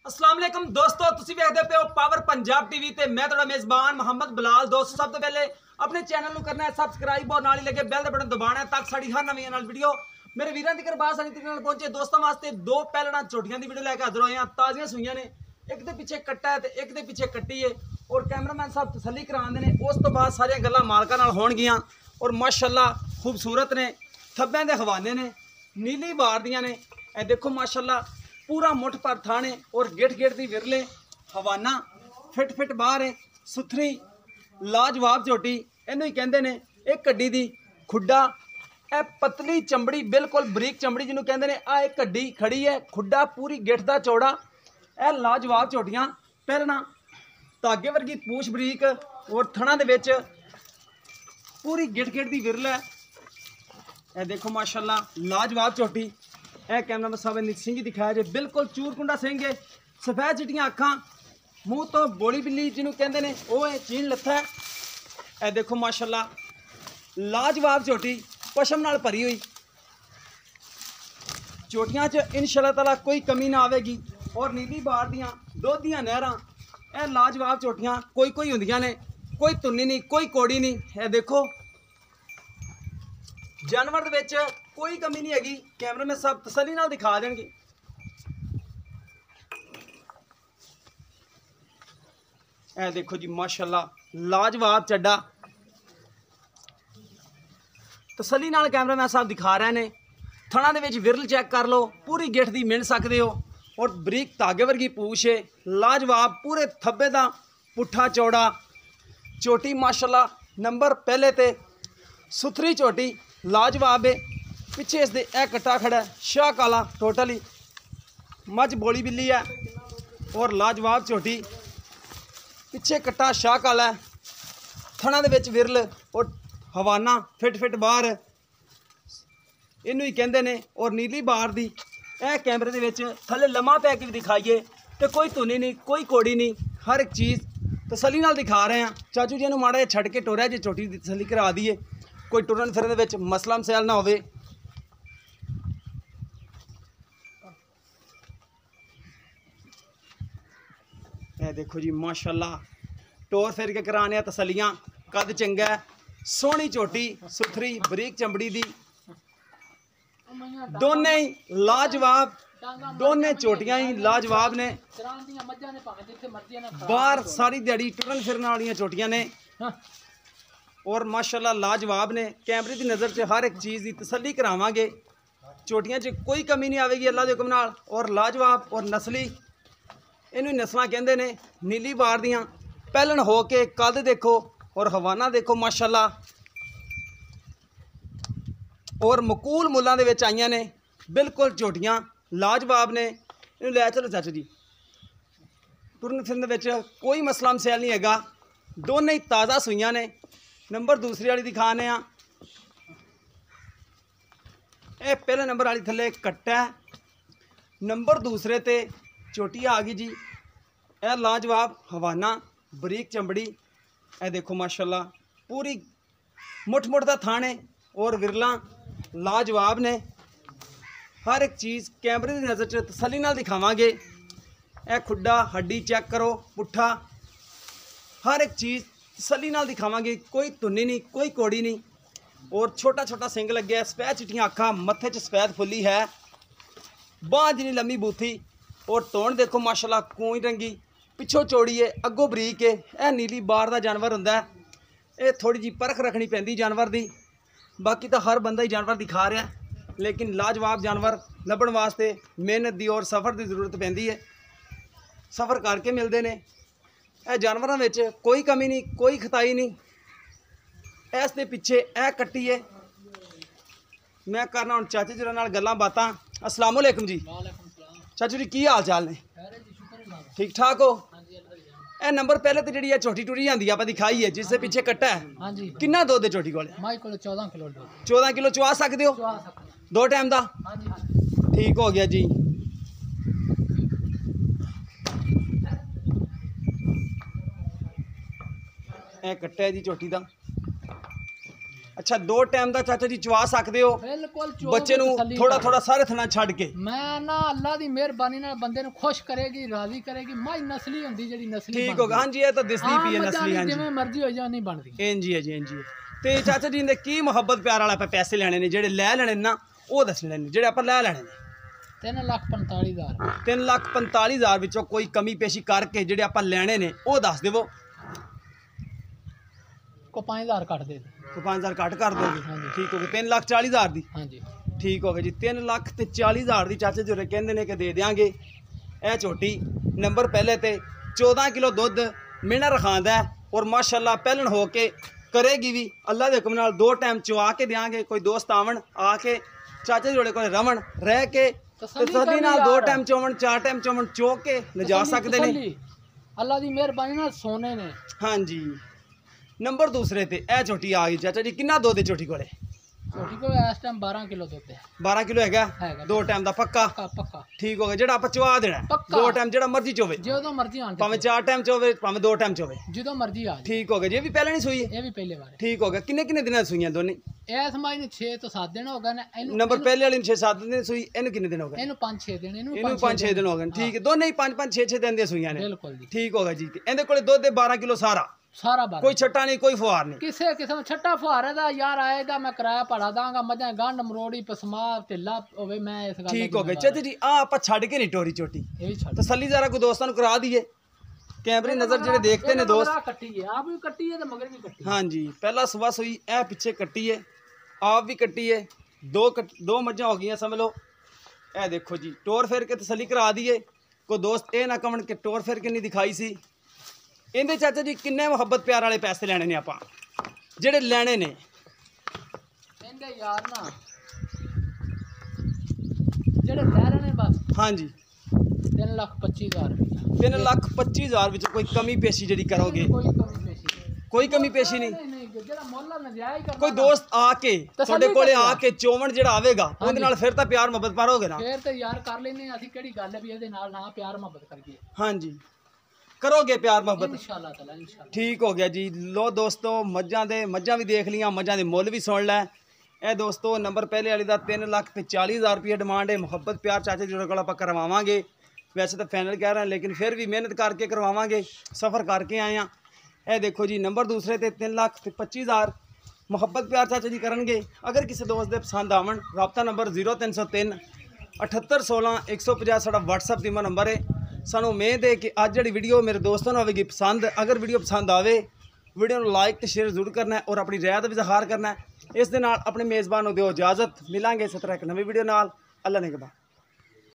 अस्सलाम वालेकुम दोस्तों, तुसी वेखदे पे हो पावर पंजाब टीवी ते मैं तुहाडा मेज़बान मोहम्मद बिलाल। दोस्तों, सब तो पहले अपने चैनल ਨੂੰ करना है सबसक्राइब और नाल ही लगे बेल दा बटन दबाना है ताकि साडी हर नवी नाल वीडियो मेरे वीरां दी बात साडी तक नाल पहुंचे। दोस्तों वास्ते दो पैलड़ा छोटियां दी वीडियो लेके हाजिर होए हैं। ताज़ियां सुइयां ने, एक दे पीछे कट्टा है ते एक दे पीछे कट्टी है और कैमरामैन साहब तसल्ली करांदे ने। उस तो बाद सारियां गल्लां मालकां नाल होणगियां और माशाअल्लाह खूबसूरत ने, थब्बे दे हवाने ने, नीली बार दियां ने। ए देखो माशाअल्लाह पूरा मुठ पर थाने और गिट गिट दी विरले, हवाना फिट फिट बाहर है, सुथरी लाजवाब झोटी इनू ही कहते हैं। एक कड्डी दी खुड्डा, ए पतली चमड़ी बिल्कुल बरीक चमड़ी जिन्होंने कहते हैं। आ एक कड्डी खड़ी है, खुड्डा पूरी गिठ दा चौड़ा, ए लाजवाब झोटियां पहलना, धागे वर्गी पूछ बरीक और थणा दे विच पूरी गिट गिट दी विरल है। ए देखो माशाअल्लाह लाजवाब झोटी। यह कैमरा साहब ने सिंह दिखाया जे, बिल्कुल चूरकुंडा सिंह है, सफेद चिट्टियां अखां, मूँह तो बोली बिल्ली जिन्होंने कहते हैं वो है, चीन लत्था है। यह देखो माशाअल्लाह लाजवाब झोटी पशम नाल भरी हुई। झोटियां च इंशाअल्लाह ताला कोई कमी ना आवेगी और नीली बार दियां दुध दियां नहरां, यह लाजवाब झोटियां कोई कोई होंदियां ने, कोई तुन्नी नहीं कोई कोड़ी नहीं। यह देखो जानवर दे विच कोई कमी नहीं हैगी, कैमरे में सब तसल्ली नाल दिखा देंगे। ए देखो जी माशाअल्लाह लाजवाब चड्डा, तसल्ली नाल कैमरा में साहब दिखा रहे हैं। थणा दे विच विरल चेक कर लो, पूरी गिठ दी मिल सकते हो और बरीक धागे वर्गी पूछ है, लाजवाब पूरे थब्बे दा पुट्ठा चौड़ा झोटी माशाअल्लाह नंबर पहले ते सुथरी झोटी लाजवाब है। पिछे इसके यह कट्टा खड़ा है, शाह काला टोटली मझ बोली बिल्ली है और लाजवाब झोटी, पिछे कट्टा शाह काला है, थणा दे विच विरल और हवाना फिट फिट बाहर इनू ही कहते हैं। और नीली बार दी यह कैमरे दे विच थले लम्हा पै के भी दिखाइए तो कोई धुनी नहीं कोई कोड़ी नहीं, हर एक चीज़ तसल्ली नाल दिखा रहे हैं। चाचू जी नूं माड़ा जिहा छड्ड के टोरिया जे झोटी दी तसल्ली करा दीए, कोई टुरन फिरन दे विच मसला मसैल ना होवे। ए देखो जी माशाअल्लाह टोर फिर के कराने तसलियां, कद चंगा है, सोहनी झोटी सुथरी बरीक चमड़ी दी, दोने ही लाजवाब, दोने झोटियां ही लाजवाब ने। बाहर सारी दिहाड़ी टुरन फिरन वाली झोटियां ने और माशाअल्लाह लाजवाब ने। कैमरे की नज़र से हर एक चीज़ की तसल्ली करावांगे, झोटियां च कोई कमी नहीं आवेगी अल्लाह के हुक्म नाल। और लाजवाब और नस्ली इनू नस्लां कहंदे ने, नीली बार दियां पहलन हो के कद देखो और हवाना देखो माशाअल्लाह, और मकूल मुल्लां दे विच आईयां ने, बिल्कुल झोटियां लाजवाब ने। इनू लै चलो चाचू जी, टुरन फिरन विच कोई मसला मसैल नहीं हैगा, दोनों ही ताज़ा सुइयां ने। नंबर दूसरी वाली दिखाने आ, ये पहले नंबर वाली थले कट्टा है, नंबर दूसरे ते झोटी आ गई जी। यह लाजवाब हवाना बरीक चमड़ी, ए देखो माशाअल्लाह पूरी मुठ मुठ दा थाने और विरला लाजवाब ने। हर एक चीज़ कैमरे की नज़र च तसल्ली नाल दिखावांगे। ए खुड्डा हड्डी चेक करो, पुट्ठा हर एक चीज़ तसल्ली नाल दिखावांगे, कोई तुन्नी नहीं कोई कोड़ी नहीं। और छोटा छोटा सिंग लगे, सफेद चिट्टियां अखां, मत्थे च सफेद फुल्ली है, बांह जिनी लम्मी बूथी और तोड़ देखो माशाअल्लाह कूई रंगी, पिछों चौड़ी है अगों बरीक है। यह नीली बार का जानवर होंदा है, ये थोड़ी जी परख रखनी पैंदी जानवर दी। बाकी तो हर बंदा ही जानवर दिखा रहा है, लेकिन लाजवाब जानवर लभण वास्ते मेहनत दी और सफ़र की जरूरत पैंदी है, सफ़र करके मिलते हैं। यह जानवरों में कोई कमी नहीं कोई खताई नहीं। इस दे पिछे यह कट्टी है। मैं करना हुण चाचे जी नाल गल्लां बातां। अस्सलाम वालेकुम जी। चाचू जी की हाल चाल ने, ठीक ठाक हो? ए नंबर पहले तो जी छोटी टुरी आंदी आप दिखाई है, जिससे पीछे कट्टा है, कितना दुध है छोटी को? 14 किलो। 14 किलो चुआ सकते हो दो टाइम का? ठीक हो गया जी। ए कट्टा है जी छोटी का, ਅੱਛਾ 2 ਟਾਈਮ ਦਾ ਚਾਚਾ ਜੀ ਚਵਾ ਸਕਦੇ ਹੋ ਬਿਲਕੁਲ ਬੱਚੇ ਨੂੰ ਥੋੜਾ ਥੋੜਾ ਸਾਰੇ ਥਣਾ ਛੱਡ ਕੇ। ਮੈਂ ਨਾ ਅੱਲਾ ਦੀ ਮਿਹਰਬਾਨੀ ਨਾਲ ਬੰਦੇ ਨੂੰ ਖੁਸ਼ ਕਰੇਗੀ, ਰਾਜ਼ੀ ਕਰੇਗੀ। ਮੱਝ ਨਸਲੀ ਹੁੰਦੀ ਜਿਹੜੀ ਨਸਲੀ ਠੀਕ ਹੋ ਗਿਆ। ਹਾਂਜੀ ਇਹ ਤਾਂ ਦਿਸਦੀ ਪਈ ਹੈ ਨਸਲੀ। ਹਾਂਜੀ ਜਿਵੇਂ ਮਰਜ਼ੀ ਹੋ ਜਾ ਨਹੀਂ ਬਣਦੀ। ਇੰਜੀ ਹੈ ਜੀ, ਇੰਜੀ। ਤੇ ਚਾਚਾ ਜੀ ਦੇ ਕੀ ਮੁਹੱਬਤ ਪਿਆਰ ਵਾਲਾ ਆਪਾਂ ਪੈਸੇ ਲੈਣੇ ਨੇ, ਜਿਹੜੇ ਲੈ ਲੈਣੇ ਨਾ ਉਹ ਦੱਸਣੇ ਨੇ, ਜਿਹੜੇ ਆਪਾਂ ਲੈ ਲੈਣੇ ਨੇ 3,45,000। 3,45,000 ਵਿੱਚੋਂ ਕੋਈ ਕਮੀ ਪੇਸ਼ੀ ਕਰਕੇ ਜਿਹੜੇ ਆਪਾਂ ਲੈਣੇ ਨੇ ਉਹ ਦੱਸ ਦੇਵੋ। ਕੋ 5,000 ਕੱਟ ਦੇ। ਕੋਈ 5,000 ਕੱਟ ਕਰ ਦੋਗੇ? ਹਾਂਜੀ ਠੀਕ ਹੋ ਗਿਆ। 3,40,000 ਦੀ। ਹਾਂਜੀ ਠੀਕ ਹੋ ਗਿਆ ਜੀ। 3,40,000 ਦੀ ਚਾਚੇ ਜੁਰੇ ਕਹਿੰਦੇ ਨੇ ਕਿ ਦੇ ਦਿਆਂਗੇ। ਇਹ ਝੋਟੀ ਨੰਬਰ ਪਹਿਲੇ ਤੇ 14 ਕਿਲੋ ਦੁੱਧ ਮਿਹਣਾ ਰਖਾਂਦਾ ਔਰ ਮਾਸ਼ਾਅੱਲਾ ਪਹਿਲਣ ਹੋ ਕੇ ਕਰੇਗੀ ਵੀ। ਅੱਲਾ ਦੇ ਹੁਕਮ ਨਾਲ 2 ਟਾਈਮ ਚਵਾ ਕੇ ਦਿਆਂਗੇ। ਕੋਈ ਦੋਸਤ ਆਵਣ ਆ ਕੇ ਚਾਚੇ ਜੋੜੇ ਕੋਲ ਰਵਣ ਰਹਿ ਕੇ ਤਸੱਲੀ ਨਾਲ 2 ਟਾਈਮ ਚੋਵਣ 4 ਟਾਈਮ ਚੋਵਣ ਚੋ ਕੇ ਲਿਜਾ ਸਕਦੇ ਨੇ। ਅੱਲਾ ਦੀ ਮਿਹਰਬਾਨੀ ਨਾਲ ਸੋਨੇ ਨੇ। ਹਾਂਜੀ ਨੰਬਰ ਦੂਸਰੇ ਤੇ ਇਹ ਝੋਟੀ ਆ ਗਈ ਚਾਚਾ ਜੀ। ਕਿੰਨਾ ਦੁੱਧ ਹੈ ਝੋਟੀ ਕੋਲੇ? ਝੋਟੀ ਕੋਲ ਇਸ ਟਾਈਮ 12 ਕਿਲੋ ਦੁੱਧ ਹੈ। 12 ਕਿਲੋ ਹੈਗਾ 2 ਟਾਈਮ ਦਾ ਪੱਕਾ? ਪੱਕਾ। ਠੀਕ ਹੋ ਗਿਆ। ਜਿਹੜਾ ਆਪਾਂ ਚਵਾ ਦੇਣਾ 2 ਟਾਈਮ ਜਿਹੜਾ ਮਰਜ਼ੀ ਚੋਵੇ, ਜਦੋਂ ਮਰਜ਼ੀ ਆਣ, ਭਾਵੇਂ 4 ਟਾਈਮ ਚੋਵੇ ਭਾਵੇਂ 2 ਟਾਈਮ ਚੋਵੇ, ਜਦੋਂ ਮਰਜ਼ੀ ਆ। ਠੀਕ ਹੋ ਗਿਆ ਜੀ। ਇਹ ਵੀ ਪਹਿਲਾਂ ਨਹੀਂ ਸੂਈ? ਇਹ ਵੀ ਪਹਿਲੇ ਵਾਰ। ਠੀਕ ਹੋ ਗਿਆ। ਕਿੰਨੇ ਕਿੰਨੇ ਦਿਨਾਂ ਸੂਈਆਂ ਦੋਨੇ? ਇਸ ਮਾਈ ਨੂੰ 6 ਤੋਂ 7 ਦਿਨ ਹੋ ਗਏ ਨੇ। ਇਹਨੂੰ ਨੰਬਰ ਪਹਿਲੇ ਵਾਲੀ ਨੂੰ 6-7 ਦਿਨ ਸੂਈ। ਇਹਨੂੰ ਕਿੰਨੇ ਦਿਨ ਹੋ ਗਏ? ਇਹਨੂੰ 5-6 ਦਿਨ। ਇਹਨੂੰ 5-6 ਦਿਨ ਹੋ ਗਏ। ਠੀਕ ਹੈ। ਦੋਨੇ ਹੀ 5-5 6-6 ਦਿਨ ਦੀਆਂ ਸੂਈਆਂ ਨੇ। ਬਿਲਕੁਲ ਜੀ। ਠੀਕ ਹੋ ਗਿਆ ਜੀ। ਇਹਦੇ ਕੋਲੇ ਦੁੱਧ 12 ਕਿਲੋ ਸਾਰਾ ਬਾਰ। ਕੋਈ ਛੱਟਾ ਨਹੀਂ, ਕੋਈ ਫੁਹਾਰ ਨਹੀਂ। ਕਿਸੇ ਕਿਸਮ ਛੱਟਾ ਫੁਹਾਰੇ ਦਾ ਯਾਰ ਆਏਗਾ ਮੈਂ ਕਿਰਾਇਆ ਪੜਾ ਦਾਂਗਾ। ਮੱਝਾਂ ਗੰਢ ਮਰੋੜੀ ਪਸਮਾ ਢਿੱਲਾ ਹੋਵੇ ਮੈਂ ਇਸ ਗੱਲ। ਠੀਕ ਹੋ ਗਿਆ ਚਾਚਾ ਜੀ। ਆ ਆਪਾਂ ਛੱਡ ਕੇ ਨਹੀਂ ਟੋਰੀ ਝੋਟੀ। ਇਹ ਵੀ ਛੱਡ ਤਸੱਲੀ ਜ਼ਰਾ ਕੋਈ ਦੋਸਤਾਂ ਨੂੰ ਕਰਾ ਦਈਏ। ਕੈਮਰੇ ਨਜ਼ਰ ਜਿਹੜੇ ਦੇਖਦੇ ਨੇ ਦੋਸਤ। ਕੱਟੀ ਹੈ ਆਪ ਵੀ ਕੱਟੀ ਹੈ ਤੇ ਮਗਰ ਵੀ ਕੱਟੀ। ਹਾਂਜੀ ਪਹਿਲਾ ਸਵਾ ਸੂਈ ਇਹ ਪਿੱਛੇ ਕੱਟੀ ਹੈ, ਆਪ ਵੀ ਕੱਟੀ ਹੈ। ਦੋ ਮੱਝਾਂ ਹੋ ਗਈਆਂ ਸਮਝ ਲਓ। ਇਹ ਦੇਖੋ ਜੀ ਟੋਰ ਫੇਰ ਕੇ ਤਸੱਲੀ ਕਰਾ ਦਈਏ। ਕੋਈ ਦੋਸਤ ਇਹ ਨਾ ਕਹਣ ਕਿ ਟੋਰ ਫੇਰ ਕੇ ਨਹੀਂ ਦਿਖਾਈ ਸੀ। ਇਹਦੇ ਚਾਚਾ ਜੀ ਕਿੰਨੇ ਮੁਹੱਬਤ ਪਿਆਰ ਵਾਲੇ ਪੈਸੇ ਲੈਣੇ ਨੇ ਆਪਾਂ, ਜਿਹੜੇ ਲੈਣੇ ਨੇ ਇਹਦੇ ਯਾਰ ਨਾ ਜਿਹੜੇ ਲੈ ਰਹੇ ਨੇ ਬਸ। ਹਾਂਜੀ 3,25,000 ਰੁਪਏ। 3,25,000 ਵਿੱਚ ਕੋਈ ਕਮੀ ਪੇਸ਼ੀ ਜਿਹੜੀ ਕਰੋਗੇ? ਕੋਈ ਕਮੀ ਪੇਸ਼ੀ ਨਹੀਂ। ਜਿਹੜਾ ਮੁੱਲ ਨਜਾਇਜ਼ ਕਰਨਾ। ਕੋਈ ਦੋਸਤ ਆ ਕੇ ਤੁਹਾਡੇ ਕੋਲੇ ਆ ਕੇ ਚੋਵਣ ਜਿਹੜਾ ਆਵੇਗਾ ਉਹਦੇ ਨਾਲ ਫਿਰ ਤਾਂ ਪਿਆਰ ਮੁਹੱਬਤ ਪਾਰੋਗੇ ਨਾ। ਫਿਰ ਤੇ ਯਾਰ ਕਰ ਲੈਨੇ ਅਸੀਂ ਕਿਹੜੀ ਗੱਲ ਹੈ ਵੀ ਇਹਦੇ ਨਾਲ ਨਾ ਪਿਆਰ ਮੁਹੱਬਤ ਕਰੀਏ। ਹਾਂਜੀ ਕਰੋਗੇ ਪਿਆਰ ਮੁਹੱਬਤ ਇਨਸ਼ਾਅੱਲਾ ਤਾਲਾ ਇਨਸ਼ਾਅੱਲਾ। ਠੀਕ ਹੋ ਗਿਆ ਜੀ। ਲੋ ਦੋਸਤੋ ਮੱਝਾਂ ਵੀ ਦੇਖ ਲੀਆਂ, ਮੱਝਾਂ ਦੇ ਮੁੱਲ ਵੀ ਸੁਣ ਲੈ। ਇਹ ਦੋਸਤੋ ਨੰਬਰ ਪਹਿਲੇ ਵਾਲੀ ਦਾ 3,40,000 ਰੁਪਏ ਡਿਮਾਂਡ ਹੈ। ਮੁਹੱਬਤ ਪਿਆਰ ਚਾਚੇ ਜੀ ਕੋਲ ਆਪਾਂ ਕਰਵਾਵਾਂਗੇ। ਵੈਸੇ ਤਾਂ ਫਾਈਨਲ ਕਹਿ ਰਹੇ ਲੇਕਿਨ ਫਿਰ ਵੀ ਮਿਹਨਤ ਕਰਕੇ ਕਰਵਾਵਾਂਗੇ। ਸਫ਼ਰ ਕਰਕੇ ਆਏ ਆ। ਇਹ ਦੇਖੋ ਜੀ ਨੰਬਰ ਦੂਸਰੇ ਤੇ 3,25,000 ਮੁਹੱਬਤ ਪਿਆਰ ਚਾਚਾ ਜੀ ਕਰਨਗੇ। ਅਗਰ ਕਿਸੇ ਦੋਸਤ ਦੇ ਪਸੰਦ ਆਵਣ ਰਾਬਤਾ ਨੰਬਰ 0303 7816 150 ਸਾਡਾ WhatsApp ਦੀ ਨੰਬਰ ਹੈ। ਸਾਨੂੰ ਉਮੀਦ ਹੈ ਕਿ ਅੱਜ ਜਿਹੜੀ ਵੀਡੀਓ ਮੇਰੇ ਦੋਸਤਾਂ ਨੂੰ ਆਵੇਗੀ ਪਸੰਦ। ਅਗਰ ਵੀਡੀਓ ਪਸੰਦ ਆਵੇ ਵੀਡੀਓ ਨੂੰ ਲਾਈਕ ਤੇ ਸ਼ੇਅਰ ਜ਼ਰੂਰ ਕਰਨਾ ਹੈ ਔਰ ਆਪਣੀ ਰਾਏ ਦਾ ਵੀ ਇਜ਼ਹਾਰ ਕਰਨਾ ਹੈ। ਇਸ ਦੇ ਨਾਲ ਆਪਣੇ ਮੇਜ਼ਬਾਨ ਨੂੰ ਦਿਓ ਇਜਾਜ਼ਤ। ਮਿਲਾਂਗੇ ਇਸ ਤਰ੍ਹਾਂ ਇੱਕ ਨਵੀਂ ਵੀਡੀਓ ਨਾਲ। ਅੱਲਾ ਨਿਗਹਬਾਨ।